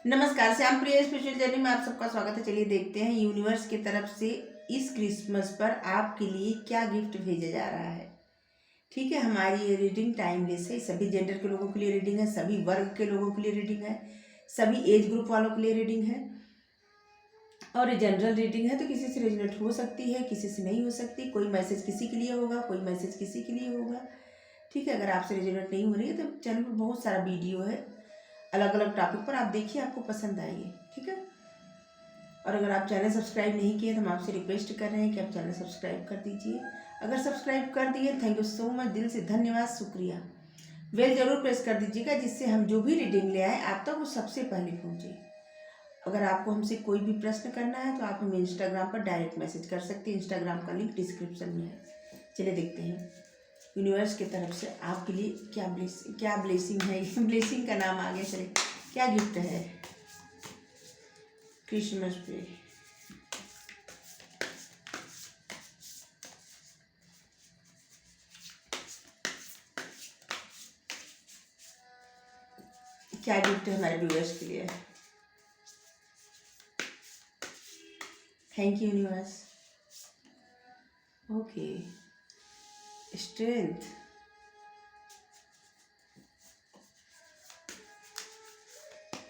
नमस्कार, श्याम प्रिय spiritual journey में आप सबका स्वागत है। चलिए देखते हैं यूनिवर्स की तरफ से इस क्रिसमस पर आपके लिए क्या गिफ्ट भेजा जा रहा है। ठीक है, हमारी ये रीडिंग टाइमलेस है, सभी जेंडर के लोगों के लिए रीडिंग है, सभी वर्ग के लोगों के लिए रीडिंग है, सभी एज ग्रुप वालों के लिए रीडिंग है और ये जनरल रीडिंग है, तो किसी से रेजोनेट हो सकती है, किसी से नहीं हो सकती। कोई मैसेज किसी के लिए होगा, कोई मैसेज किसी के लिए होगा। ठीक है, अगर आपसे रेजोनेट नहीं हो रही है तो चैनल पर बहुत सारा वीडियो है अलग अलग टॉपिक पर, आप देखिए, आपको पसंद आएगी। ठीक है, और अगर आप चैनल सब्सक्राइब नहीं किए तो हम आपसे रिक्वेस्ट कर रहे हैं कि आप चैनल सब्सक्राइब कर दीजिए। अगर सब्सक्राइब कर दिए, थैंक यू सो मच, दिल से धन्यवाद, शुक्रिया। बेल जरूर प्रेस कर दीजिएगा, जिससे हम जो भी रीडिंग ले आए आप तक वो सबसे पहले पहुँचे। अगर आपको हमसे कोई भी प्रश्न करना है तो आप हमें इंस्टाग्राम पर डायरेक्ट मैसेज कर सकते हैं, इंस्टाग्राम का लिंक डिस्क्रिप्शन में है। चलिए देखते हैं यूनिवर्स की तरफ से आपके लिए क्या ब्लेसिंग है। ब्लेसिंग का नाम आ गया, चलिए क्या गिफ्ट है क्रिसमस पे। क्या गिफ्ट है हमारे व्यूअर्स के लिए। Thank you universe. Okay, strength,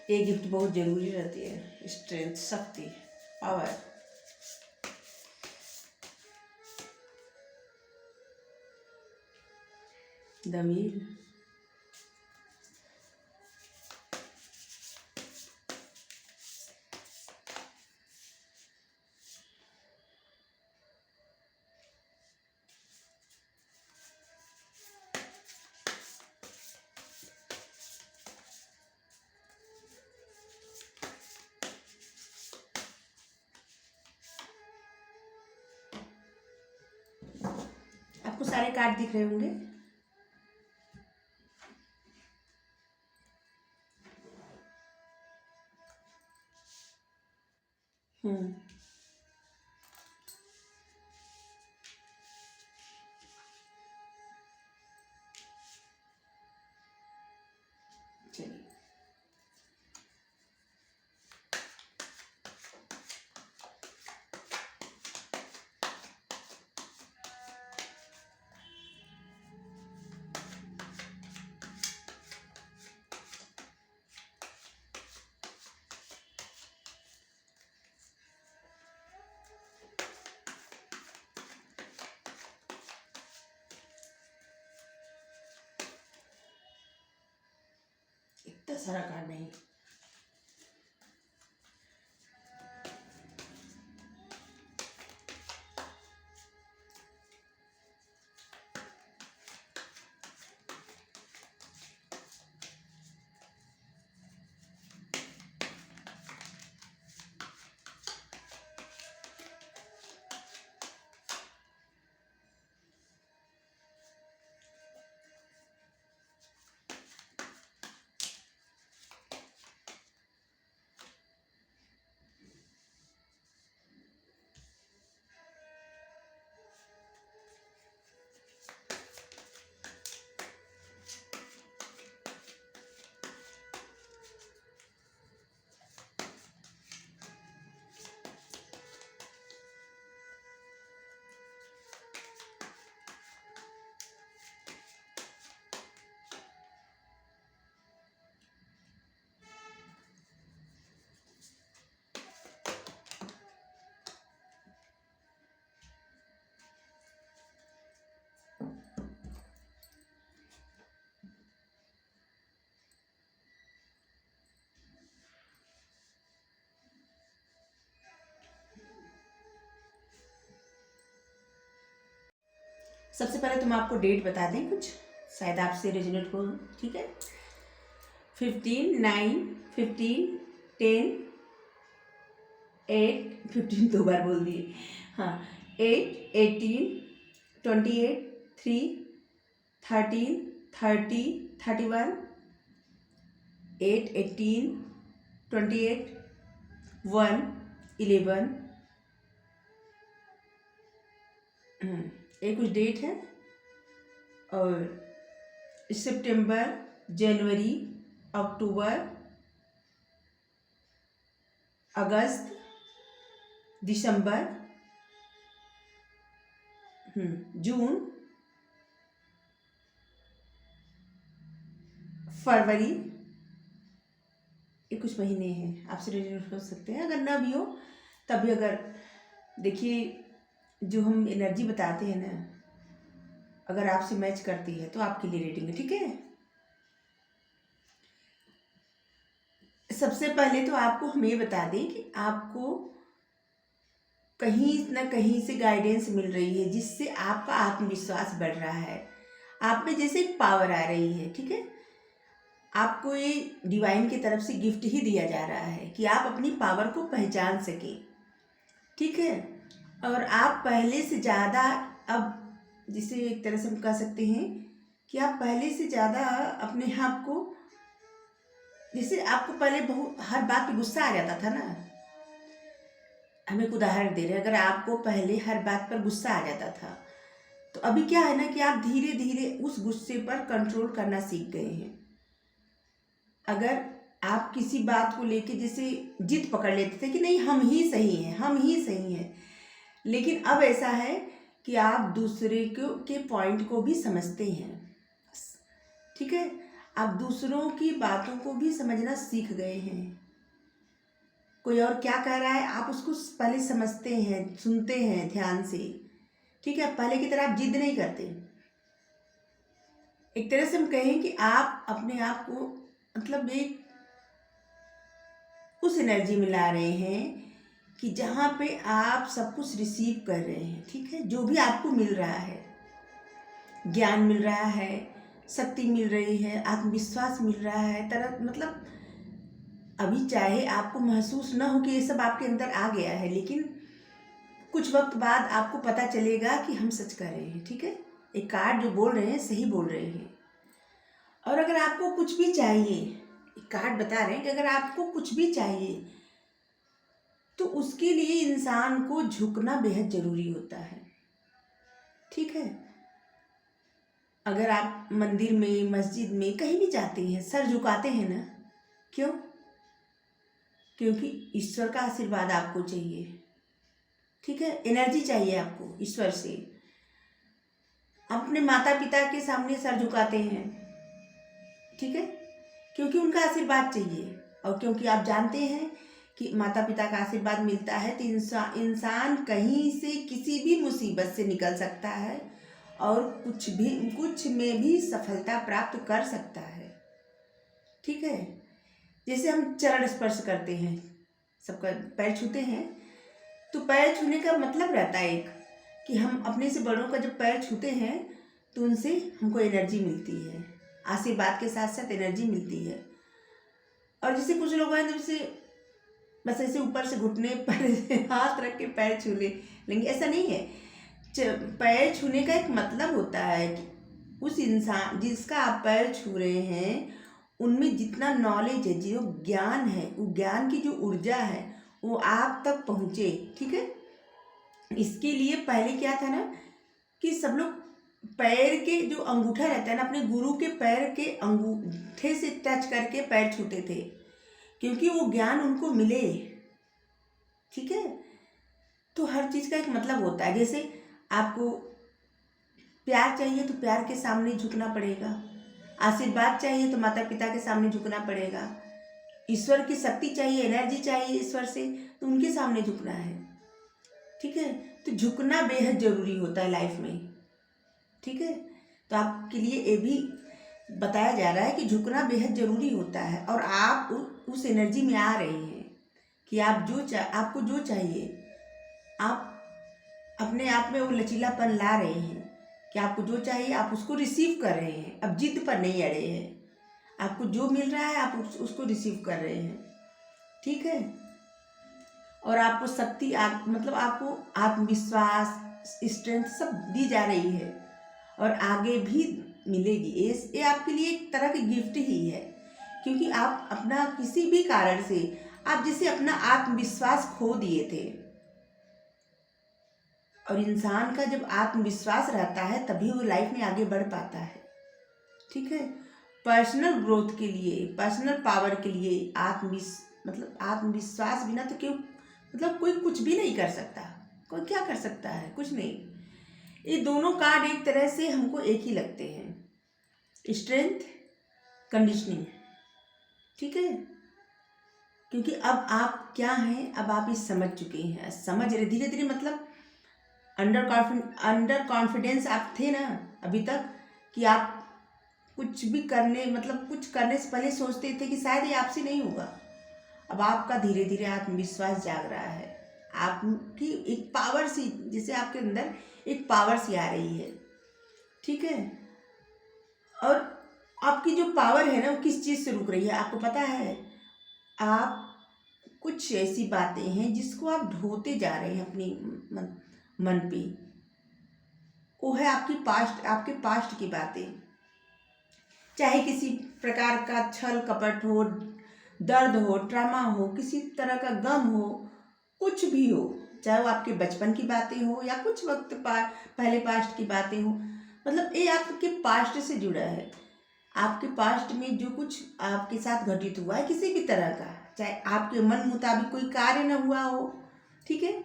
ये गिफ्ट बहुत जरूरी रहती है। स्ट्रेंथ, शक्ति, पावर। द व्हील, आपको सारे कार्ड दिख रहे होंगे। हम्म, चलिए इतना सारा कार्ड नहीं। सबसे पहले तुम आपको डेट बता दें कुछ, शायद आपसे रेजोनेट हो। ठीक है, 15, 9, 15, 10, 8, 15 दो बार बोल दिए। हाँ, 8, 18, 28, 3, 13, 30, 31, 8, 18, 28, 1, 11। ये कुछ डेट है। और सितंबर, जनवरी, अक्टूबर, अगस्त, दिसंबर, जून, फरवरी, ये कुछ महीने हैं आपसे रिलेटेड हो सकते हैं। अगर ना भी हो तभी, अगर देखिए जो हम एनर्जी बताते हैं ना, अगर आपसे मैच करती है तो आपके लिए रीडिंग है, ठीक है। सबसे पहले तो आपको हम ये बता दें कि आपको कहीं ना कहीं से गाइडेंस मिल रही है, जिससे आपका आत्मविश्वास बढ़ रहा है, आप में जैसे एक पावर आ रही है, ठीक है। आपको ये डिवाइन की तरफ से गिफ्ट ही दिया जा रहा है कि आप अपनी पावर को पहचान सकें, ठीक है। और आप पहले से ज़्यादा, अब जिसे एक तरह से हम कह सकते हैं कि आप पहले से ज़्यादा अपने आप को, जैसे आपको पहले बहुत हर बात पे गुस्सा आ जाता था ना, हम एक उदाहरण दे रहे हैं, अगर आपको पहले हर बात पर गुस्सा आ जाता था, तो अभी क्या है ना कि आप धीरे धीरे उस गुस्से पर कंट्रोल करना सीख गए हैं। अगर आप किसी बात को लेके जैसे जिद पकड़ लेते थे कि नहीं हम ही सही हैं, हम ही सही हैं, लेकिन अब ऐसा है कि आप दूसरे के पॉइंट को भी समझते हैं, ठीक है। आप दूसरों की बातों को भी समझना सीख गए हैं। कोई और क्या कह रहा है आप उसको पहले समझते हैं, सुनते हैं ध्यान से, ठीक है। पहले की तरह आप जिद नहीं करते। एक तरह से हम कहें कि आप अपने आप को मतलब एक उस एनर्जी में ला रहे हैं कि जहाँ पे आप सब कुछ रिसीव कर रहे हैं, ठीक है। जो भी आपको मिल रहा है, ज्ञान मिल रहा है, शक्ति मिल रही है, आत्मविश्वास मिल रहा है, तरह मतलब अभी चाहे आपको महसूस ना हो कि ये सब आपके अंदर आ गया है, लेकिन कुछ वक्त बाद आपको पता चलेगा कि हम सच कर रहे हैं, ठीक है। एक कार्ड जो बोल रहे हैं सही बोल रहे हैं। और अगर आपको कुछ भी चाहिए, एक कार्ड बता रहे हैं कि अगर आपको कुछ भी चाहिए तो उसके लिए इंसान को झुकना बेहद जरूरी होता है, ठीक है। अगर आप मंदिर में, मस्जिद में, कहीं भी जाते हैं, सर झुकाते हैं ना, क्यों? क्योंकि ईश्वर का आशीर्वाद आपको चाहिए, ठीक है। एनर्जी चाहिए आपको ईश्वर से। अपने माता पिता के सामने सर झुकाते हैं, ठीक है, क्योंकि उनका आशीर्वाद चाहिए। और क्योंकि आप जानते हैं कि माता पिता का आशीर्वाद मिलता है तो इंसान कहीं से किसी भी मुसीबत से निकल सकता है और कुछ में भी सफलता प्राप्त कर सकता है, ठीक है। जैसे हम चरण स्पर्श करते हैं, सबका पैर छूते हैं, तो पैर छूने का मतलब रहता है एक कि हम अपने से बड़ों का जब पैर छूते हैं तो उनसे हमको एनर्जी मिलती है, आशीर्वाद के साथ साथ एनर्जी मिलती है। और जैसे कुछ लोग हैं जैसे बस ऐसे ऊपर से घुटने पर हाथ रख के पैर छू लेंगे, ऐसा नहीं है। पैर छूने का एक मतलब होता है कि उस इंसान जिसका आप पैर छू रहे हैं उनमें जितना नॉलेज है, जो ज्ञान है, वो ज्ञान की जो ऊर्जा है वो आप तक पहुँचे, ठीक है। इसके लिए पहले क्या था ना कि सब लोग पैर के जो अंगूठा रहता है ना, अपने गुरु के पैर के अंगूठे से टच करके पैर छूते थे, क्योंकि वो ज्ञान उनको मिले, ठीक है। तो हर चीज़ का एक मतलब होता है। जैसे आपको प्यार चाहिए तो प्यार के सामने झुकना पड़ेगा, आशीर्वाद चाहिए तो माता पिता के सामने झुकना पड़ेगा, ईश्वर की शक्ति चाहिए, एनर्जी चाहिए ईश्वर से, तो उनके सामने झुकना है, ठीक है। तो झुकना बेहद ज़रूरी होता है लाइफ में, ठीक है। तो आपके लिए ये भी बताया जा रहा है कि झुकना बेहद ज़रूरी होता है। और आप उस एनर्जी में आ रहे हैं कि आप आपको जो चाहिए, आप अपने आप में वो लचीलापन ला रहे हैं कि आपको जो चाहिए आप उसको रिसीव कर रहे हैं। अब जिद पर नहीं अड़े हैं, आपको जो मिल रहा है आप उसको रिसीव कर रहे हैं, ठीक है। और आपको शक्ति मतलब आपको आत्मविश्वास, स्ट्रेंथ सब दी जा रही है और आगे भी मिलेगी। ये आपके लिए एक तरह की गिफ्ट ही है, क्योंकि आप अपना किसी भी कारण से आप जैसे अपना आत्मविश्वास खो दिए थे, और इंसान का जब आत्मविश्वास रहता है तभी वो लाइफ में आगे बढ़ पाता है, ठीक है। पर्सनल ग्रोथ के लिए, पर्सनल पावर के लिए मतलब आत्मविश्वास बिना तो क्यों, मतलब कोई कुछ भी नहीं कर सकता। कोई क्या कर सकता है, कुछ नहीं। ये दोनों कार्ड एक तरह से हमको एक ही लगते हैं, स्ट्रेंथ, कंडीशनिंग, ठीक है। क्योंकि अब आप क्या हैं, अब आप ये समझ चुके हैं, समझ रहे धीरे धीरे, मतलब अंडर कॉन्फिडेंस आप थे ना अभी तक, कि आप कुछ भी करने, मतलब कुछ करने से पहले सोचते थे कि शायद ये आपसे नहीं होगा। अब आपका धीरे धीरे आत्मविश्वास जाग रहा है, आपकी एक पावर सी, जैसे आपके अंदर एक पावर सी आ रही है, ठीक है। और आपकी जो पावर है ना, वो किस चीज़ से रुक रही है आपको पता है? आप कुछ ऐसी बातें हैं जिसको आप ढोते जा रहे हैं अपनी मन पे, वो है आपके पास्ट की बातें। चाहे किसी प्रकार का छल कपट हो, दर्द हो, ट्रामा हो, किसी तरह का गम हो, कुछ भी हो, चाहे वो आपके बचपन की बातें हो या कुछ वक्त पहले पास्ट की बातें हो, मतलब ये आपके पास्ट से जुड़ा है। आपके पास्ट में जो कुछ आपके साथ घटित हुआ है किसी भी तरह का, चाहे आपके मन मुताबिक कोई कार्य न हुआ हो, ठीक है,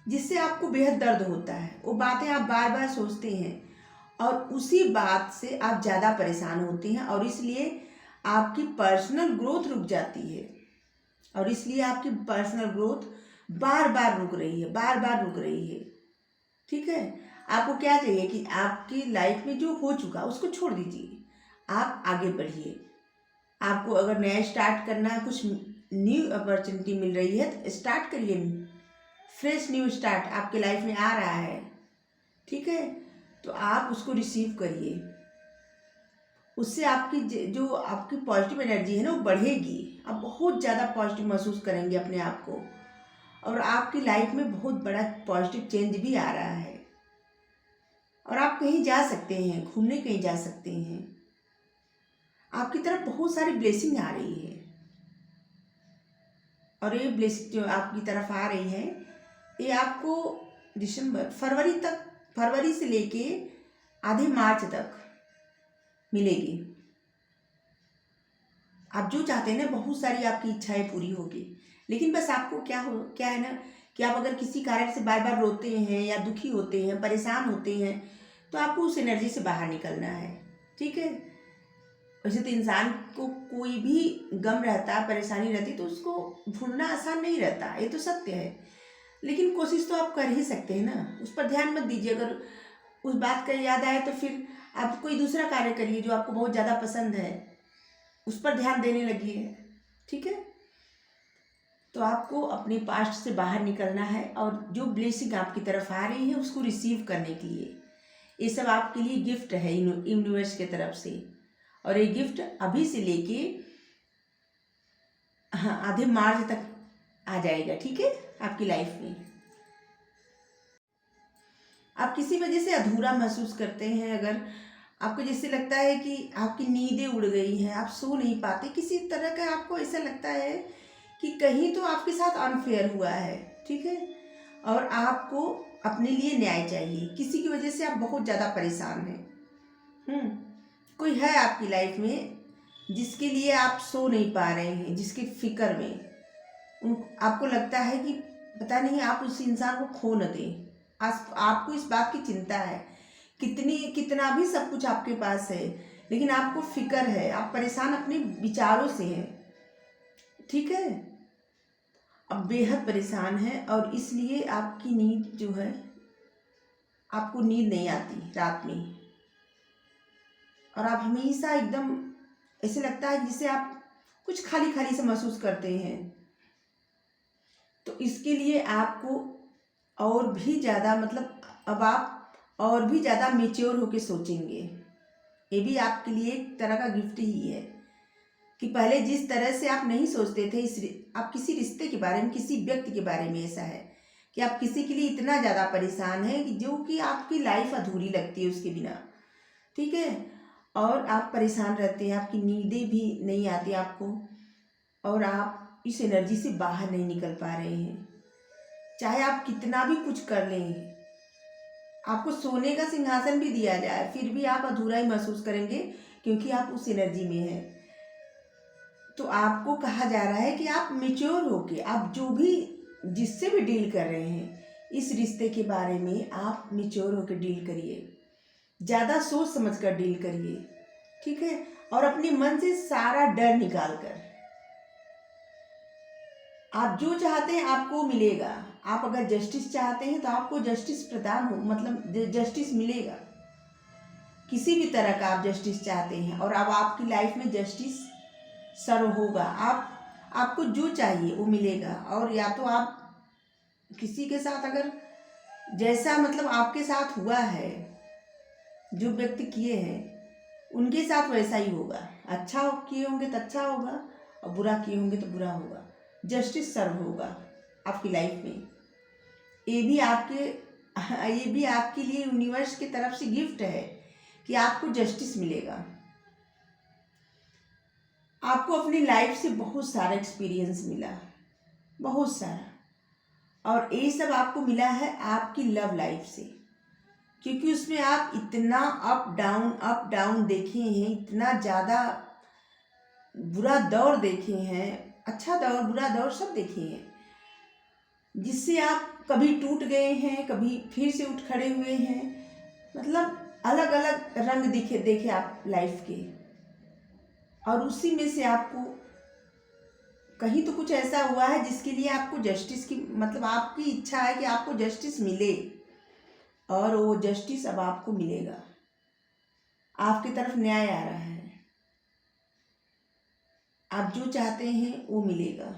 जिससे आपको बेहद दर्द होता है, वो बातें आप बार बार सोचते हैं और उसी बात से आप ज़्यादा परेशान होते हैं, और इसलिए आपकी पर्सनल ग्रोथ रुक जाती है, और इसलिए आपकी पर्सनल ग्रोथ बार बार रुक रही है, बार बार रुक रही है, ठीक है। आपको क्या चाहिए कि आपकी लाइफ में जो हो चुका उसको छोड़ दीजिए, आप आगे बढ़िए। आपको अगर नया स्टार्ट करना है, कुछ न्यू अपॉर्चुनिटी मिल रही है तो स्टार्ट करिए, फ्रेश न्यू स्टार्ट आपके लाइफ में आ रहा है, ठीक है। तो आप उसको रिसीव करिए, उससे आपकी जो आपकी पॉजिटिव एनर्जी है ना वो बढ़ेगी, आप बहुत ज़्यादा पॉजिटिव महसूस करेंगे अपने आप को, और आपकी लाइफ में बहुत बड़ा पॉजिटिव चेंज भी आ रहा है, और आप कहीं जा सकते हैं, घूमने कहीं जा सकते हैं, आपकी तरफ बहुत सारी ब्लेसिंग आ रही है। और ये ब्लेसिंग जो आपकी तरफ आ रही है, ये आपको फरवरी से लेके आधे मार्च तक मिलेगी। आप जो चाहते हैं ना, बहुत सारी आपकी इच्छाएं पूरी होगी, लेकिन बस आपको क्या है ना, कि आप अगर किसी कारण से बार बार रोते हैं या दुखी होते हैं, परेशान होते हैं, तो आपको उस एनर्जी से बाहर निकलना है, ठीक है। वैसे तो इंसान को कोई भी गम रहता, परेशानी रहती, तो उसको भूलना आसान नहीं रहता, ये तो सत्य है, लेकिन कोशिश तो आप कर ही सकते हैं ना। उस पर ध्यान मत दीजिए, अगर उस बात का याद आए तो फिर आप कोई दूसरा कार्य करिए जो आपको बहुत ज़्यादा पसंद है, उस पर ध्यान देने लगिए, ठीक है। तो आपको अपने पास्ट से बाहर निकलना है, और जो ब्लेसिंग आपकी तरफ आ रही है उसको रिसीव करने के लिए, ये सब आपके लिए गिफ्ट है यूनिवर्स के तरफ से, और ये गिफ्ट अभी से लेके हाँ आधे मार्च तक आ जाएगा, ठीक है, आपकी लाइफ में। आप किसी वजह से अधूरा महसूस करते हैं, अगर आपको जैसे लगता है कि आपकी नींदें उड़ गई हैं, आप सो नहीं पाते, किसी तरह का आपको ऐसा लगता है कि कहीं तो आपके साथ अनफेयर हुआ है, ठीक है, और आपको अपने लिए न्याय चाहिए, किसी की वजह से आप बहुत ज़्यादा परेशान हैं। कोई है आपकी लाइफ में जिसके लिए आप सो नहीं पा रहे हैं, जिसकी फिक्र में आपको लगता है कि पता नहीं आप उस इंसान को खो न दें, आपको इस बात की चिंता है, कितना भी सब कुछ आपके पास है, लेकिन आपको फिक्र है, आप परेशान अपने विचारों से हैं, ठीक है। अब बेहद परेशान है, और इसलिए आपकी नींद जो है, आपको नींद नहीं आती रात में, और आप हमेशा एकदम ऐसे लगता है जिसे आप कुछ खाली खाली से महसूस करते हैं। तो इसके लिए आपको और भी ज़्यादा, मतलब अब आप और भी ज़्यादा मेच्योर होकर सोचेंगे। ये भी आपके लिए एक तरह का गिफ्ट ही है, कि पहले जिस तरह से आप नहीं सोचते थे, आप किसी रिश्ते के बारे में, किसी व्यक्ति के बारे में ऐसा है कि आप किसी के लिए इतना ज़्यादा परेशान हैं कि जो कि आपकी लाइफ अधूरी लगती है उसके बिना, ठीक है, और आप परेशान रहते हैं, आपकी नींदें भी नहीं आती आपको, और आप इस एनर्जी से बाहर नहीं निकल पा रहे हैं। चाहे आप कितना भी कुछ कर लें, आपको सोने का सिंहासन भी दिया जाए, फिर भी आप अधूरा ही महसूस करेंगे, क्योंकि आप उस एनर्जी में हैं। तो आपको कहा जा रहा है कि आप मैच्योर होके आप जो भी जिससे भी डील कर रहे हैं इस रिश्ते के बारे में आप मैच्योर होकर डील करिए, ज़्यादा सोच समझ कर डील करिए, ठीक है। और अपने मन से सारा डर निकाल कर आप जो चाहते हैं आपको मिलेगा। आप अगर जस्टिस चाहते हैं तो आपको जस्टिस प्रदान हो, मतलब जस्टिस मिलेगा। किसी भी तरह का आप जस्टिस चाहते हैं और अब आपकी लाइफ में जस्टिस सर्व होगा। आपको जो चाहिए वो मिलेगा। और या तो आप किसी के साथ अगर जैसा मतलब आपके साथ हुआ है, जो व्यक्ति किए हैं उनके साथ वैसा ही होगा। अच्छा किए होंगे तो अच्छा होगा और बुरा किए होंगे तो बुरा होगा। जस्टिस सर्व होगा आपकी लाइफ में। ये भी आपके लिए यूनिवर्स की तरफ से गिफ्ट है कि आपको जस्टिस मिलेगा। आपको अपनी लाइफ से बहुत सारा एक्सपीरियंस मिला, बहुत सारा, और ये सब आपको मिला है आपकी लव लाइफ से, क्योंकि उसमें आप इतना अप डाउन देखे हैं, इतना ज़्यादा बुरा दौर देखे हैं, अच्छा दौर बुरा दौर सब देखे हैं, जिससे आप कभी टूट गए हैं, कभी फिर से उठ खड़े हुए हैं। मतलब अलग अलग रंग देखे आप लाइफ के। और उसी में से आपको कहीं तो कुछ ऐसा हुआ है जिसके लिए आपको जस्टिस की, मतलब आपकी इच्छा है कि आपको जस्टिस मिले, और वो जस्टिस अब आपको मिलेगा। आपकी तरफ न्याय आ रहा है, आप जो चाहते हैं वो मिलेगा।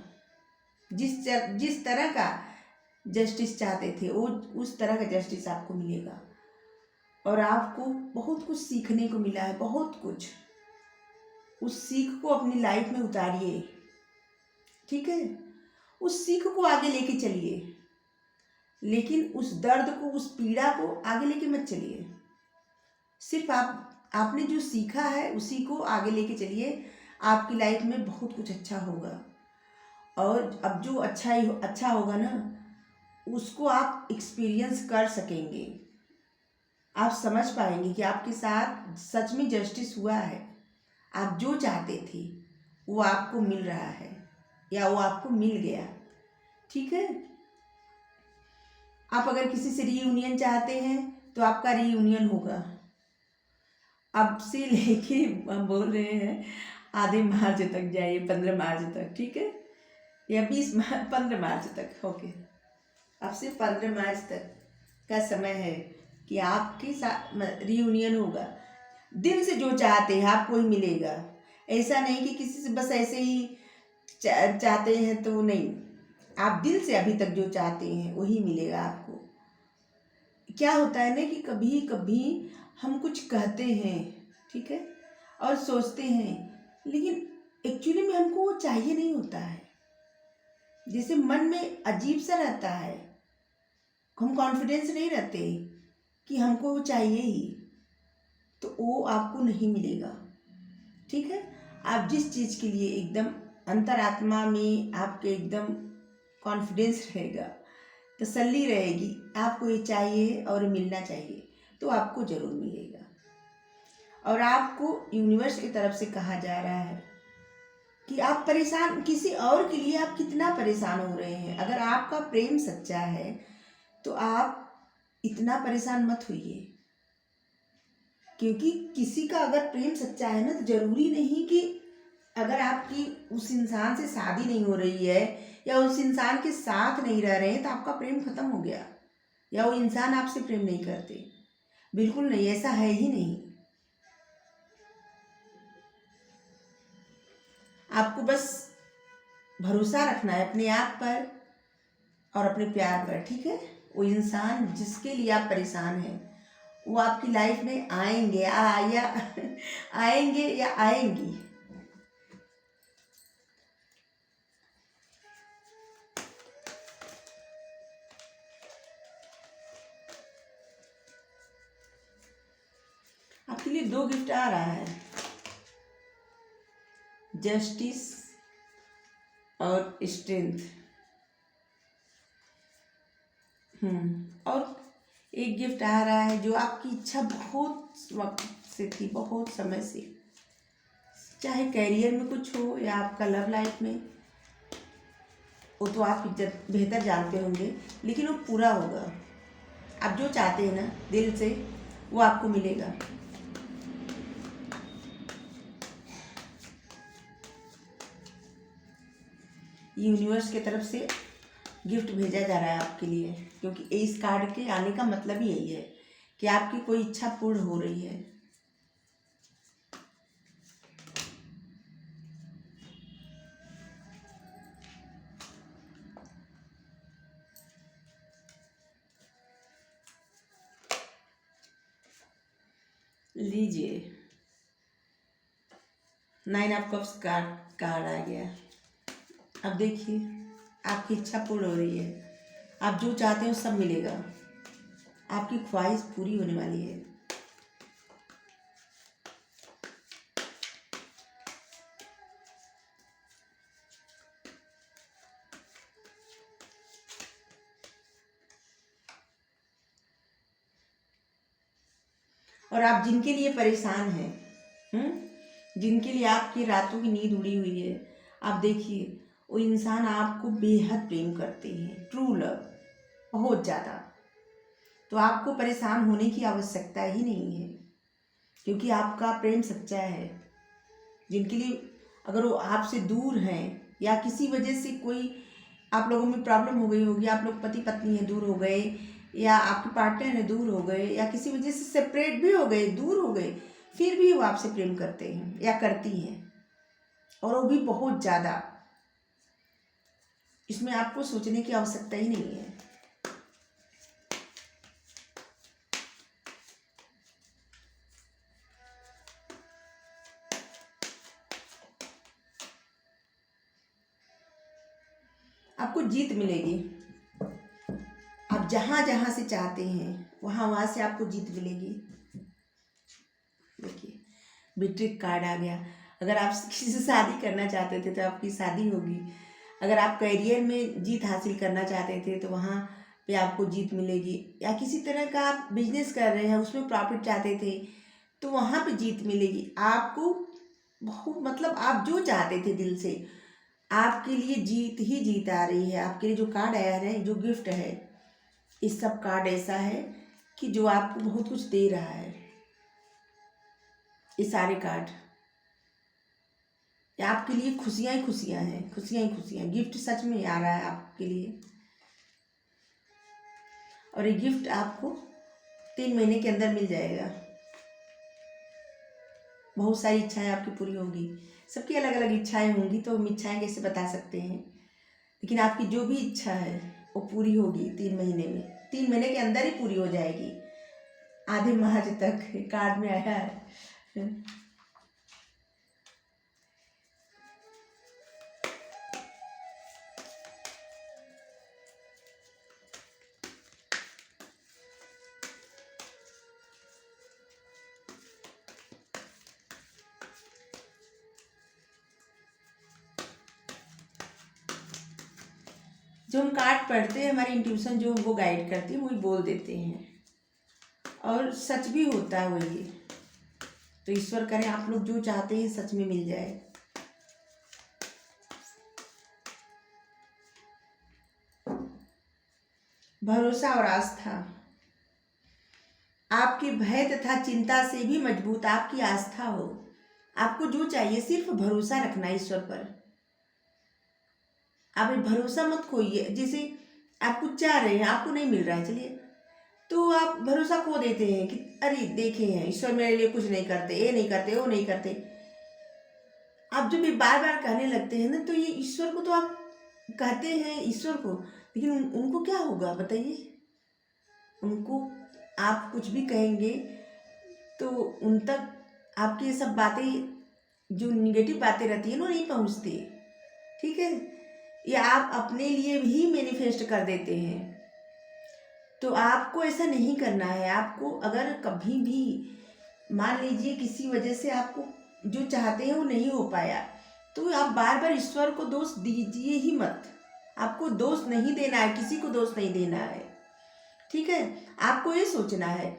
जिस तरह का जस्टिस चाहते थे वो उस तरह का जस्टिस आपको मिलेगा। और आपको बहुत कुछ सीखने को मिला है, बहुत कुछ। उस सीख को अपनी लाइफ में उतारिए, ठीक है। उस सीख को आगे लेके चलिए, लेकिन उस दर्द को, उस पीड़ा को आगे लेके मत चलिए। सिर्फ आपने जो सीखा है उसी को आगे लेके चलिए। आपकी लाइफ में बहुत कुछ अच्छा होगा। और अब जो अच्छा होगा ना, उसको आप एक्सपीरियंस कर सकेंगे। आप समझ पाएंगे कि आपके साथ सच में जस्टिस हुआ है। आप जो चाहते थे वो आपको मिल रहा है, या वो आपको मिल गया, ठीक है। आप अगर किसी से रीयूनियन चाहते हैं तो आपका रीयूनियन होगा। अब से लेके हम बोल रहे हैं आधे मार्च तक जाइए, 15 मार्च तक, ठीक है, या 15 मार्च तक, ओके। अब से 15 मार्च तक का समय है कि आपके साथ रीयूनियन होगा। दिल से जो चाहते हैं आपको ही मिलेगा। ऐसा नहीं कि किसी से बस ऐसे ही चाहते हैं तो नहीं। आप दिल से अभी तक जो चाहते हैं वही मिलेगा आपको। क्या होता है ना कि कभी कभी हम कुछ कहते हैं, ठीक है, और सोचते हैं, लेकिन एक्चुअली में हमको वो चाहिए नहीं होता है। जैसे मन में अजीब सा रहता है, हम कॉन्फिडेंस नहीं रहते कि हमको वो चाहिए ही, तो वो आपको नहीं मिलेगा, ठीक है। आप जिस चीज़ के लिए एकदम अंतरात्मा में आपके एकदम कॉन्फिडेंस रहेगा, तसल्ली रहेगी, आपको ये चाहिए और मिलना चाहिए, तो आपको ज़रूर मिलेगा। और आपको यूनिवर्स की तरफ से कहा जा रहा है कि आप परेशान, किसी और के लिए आप कितना परेशान हो रहे हैं। अगर आपका प्रेम सच्चा है तो आप इतना परेशान मत होइए, क्योंकि किसी का अगर प्रेम सच्चा है ना, तो ज़रूरी नहीं कि अगर आपकी उस इंसान से शादी नहीं हो रही है या उस इंसान के साथ नहीं रह रहे हैं तो आपका प्रेम खत्म हो गया, या वो इंसान आपसे प्रेम नहीं करते। बिल्कुल नहीं, ऐसा है ही नहीं। आपको बस भरोसा रखना है अपने आप पर और अपने प्यार पर, ठीक है। वो इंसान जिसके लिए आप परेशान हैं वो आपकी लाइफ में आएंगे या आएंगे या आएंगी। आपके लिए 2 गिफ्ट आ रहा है, जस्टिस और स्ट्रेंथ। और एक गिफ्ट आ रहा है जो आपकी इच्छा बहुत वक्त से थी, बहुत समय से चाहे कैरियर में कुछ हो या आपका लव लाइफ में, वो तो आप बेहतर जानते होंगे, लेकिन वो पूरा होगा। आप जो चाहते हैं ना दिल से, वो आपको मिलेगा। यूनिवर्स की तरफ से गिफ्ट भेजा जा रहा है आपके लिए, क्योंकि इस कार्ड के आने का मतलब ही यही है कि आपकी कोई इच्छा पूर्ण हो रही है। लीजिए, 9 ऑफ कप्स कार्ड आ गया। अब देखिए, आपकी इच्छा पूर्ण हो रही है। आप जो चाहते हो सब मिलेगा। आपकी ख्वाहिश पूरी होने वाली है। और आप जिनके लिए परेशान हैं, जिनके लिए आपकी रातों की नींद उड़ी हुई है, आप देखिए वो इंसान आपको बेहद प्रेम करते हैं, ट्रू लव, बहुत ज़्यादा। तो आपको परेशान होने की आवश्यकता ही नहीं है, क्योंकि आपका प्रेम सच्चा है। जिनके लिए अगर वो आपसे दूर हैं या किसी वजह से कोई आप लोगों में प्रॉब्लम हो गई होगी, आप लोग पति पत्नी हैं दूर हो गए, या आपके पार्टनर हैं दूर हो गए, या किसी वजह से सेपरेट भी हो गए, दूर हो गए, फिर भी वो आपसे प्रेम करते हैं या करती हैं, और वो भी बहुत ज़्यादा। इसमें आपको सोचने की आवश्यकता ही नहीं है। आपको जीत मिलेगी। आप जहाँ जहाँ से चाहते हैं वहाँ वहाँ से आपको जीत मिलेगी। देखिए, बिट्रिक कार्ड आ गया। अगर आप किसी से शादी करना चाहते थे तो आपकी शादी होगी। अगर आप करियर में जीत हासिल करना चाहते थे तो वहाँ पे आपको जीत मिलेगी। या किसी तरह का आप बिजनेस कर रहे हैं, उसमें प्रॉफिट चाहते थे तो वहाँ पे जीत मिलेगी आपको। बहुत मतलब आप जो चाहते थे दिल से, आपके लिए जीत ही जीत आ रही है। आपके लिए जो कार्ड आया है, जो गिफ्ट है, इस सब कार्ड ऐसा है कि जो आपको बहुत कुछ दे रहा है। ये सारे कार्ड आपके लिए खुशियाँ ही खुशियाँ हैं, खुशियाँ ही खुशियाँ। गिफ्ट सच में आ रहा है आपके लिए, और ये गिफ्ट आपको 3 महीने के अंदर मिल जाएगा। बहुत सारी इच्छाएं आपकी पूरी होंगी। सबकी अलग अलग इच्छाएं होंगी, तो हम इच्छाएं कैसे बता सकते हैं, लेकिन आपकी जो भी इच्छा है वो पूरी होगी 3 महीने में। 3 महीने के अंदर ही पूरी हो जाएगी। आधे मार्च तक कार्ड में आया है। जो हम कार्ड पढ़ते हैं, हमारी इंट्यूशन जो हमको गाइड करती है वही बोल देते हैं, और सच भी होता है वही। तो ईश्वर करें आप लोग जो चाहते हैं सच में मिल जाए। भरोसा और आस्था। आपके भय तथा चिंता से भी मजबूत आपकी आस्था हो। आपको जो चाहिए सिर्फ भरोसा रखना ईश्वर पर। आप ये भरोसा मत खोइए। जैसे आप कुछ चाह रहे हैं, आपको नहीं मिल रहा है, चलिए तो आप भरोसा खो देते हैं कि अरे देखे हैं ईश्वर मेरे लिए कुछ नहीं करते, ये नहीं करते, वो नहीं करते। आप जब ये बार बार कहने लगते हैं ना, तो ये ईश्वर को तो आप कहते हैं ईश्वर को, लेकिन उनको क्या होगा बताइए। उनको आप कुछ भी कहेंगे तो उन तक आपकी ये सब बातें, जो निगेटिव बातें रहती है ना, नहीं पहुंचती। ठीक है, ये आप अपने लिए भी मैनिफेस्ट कर देते हैं। तो आपको ऐसा नहीं करना है। आपको अगर कभी भी मान लीजिए किसी वजह से आपको जो चाहते हैं वो नहीं हो पाया, तो आप बार बार ईश्वर को दोष दीजिए ही मत। आपको दोष नहीं देना है, किसी को दोष नहीं देना है। ठीक है, आपको ये सोचना है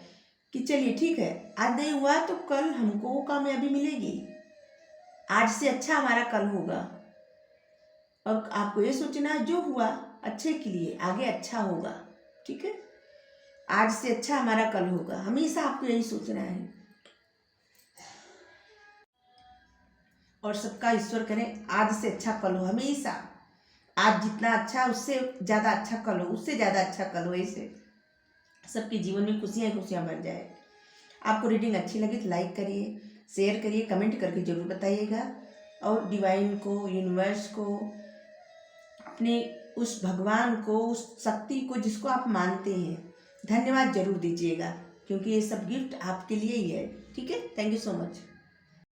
कि चलिए ठीक है, आज नहीं हुआ तो कल हमको वो कामयाबी मिलेगी। आज से अच्छा हमारा कल होगा। और आपको ये सोचना है जो हुआ अच्छे के लिए, आगे अच्छा होगा। ठीक है, आज से अच्छा हमारा कल होगा, हमेशा आपको यही सोचना है। और सबका ईश्वर करें आज से अच्छा कल हो, हमेशा आज जितना अच्छा उससे ज़्यादा अच्छा कल हो, उससे ज़्यादा अच्छा कल हो, ऐसे सबके जीवन में खुशियाँ खुशियाँ भर जाए। आपको रीडिंग अच्छी लगी तो लाइक करिए, शेयर करिए, कमेंट करके ज़रूर बताइएगा। और डिवाइन को, यूनिवर्स को, अपने उस भगवान को, उस शक्ति को जिसको आप मानते हैं, धन्यवाद जरूर दीजिएगा, क्योंकि ये सब गिफ्ट आपके लिए ही है। ठीक है, थैंक यू सो मच।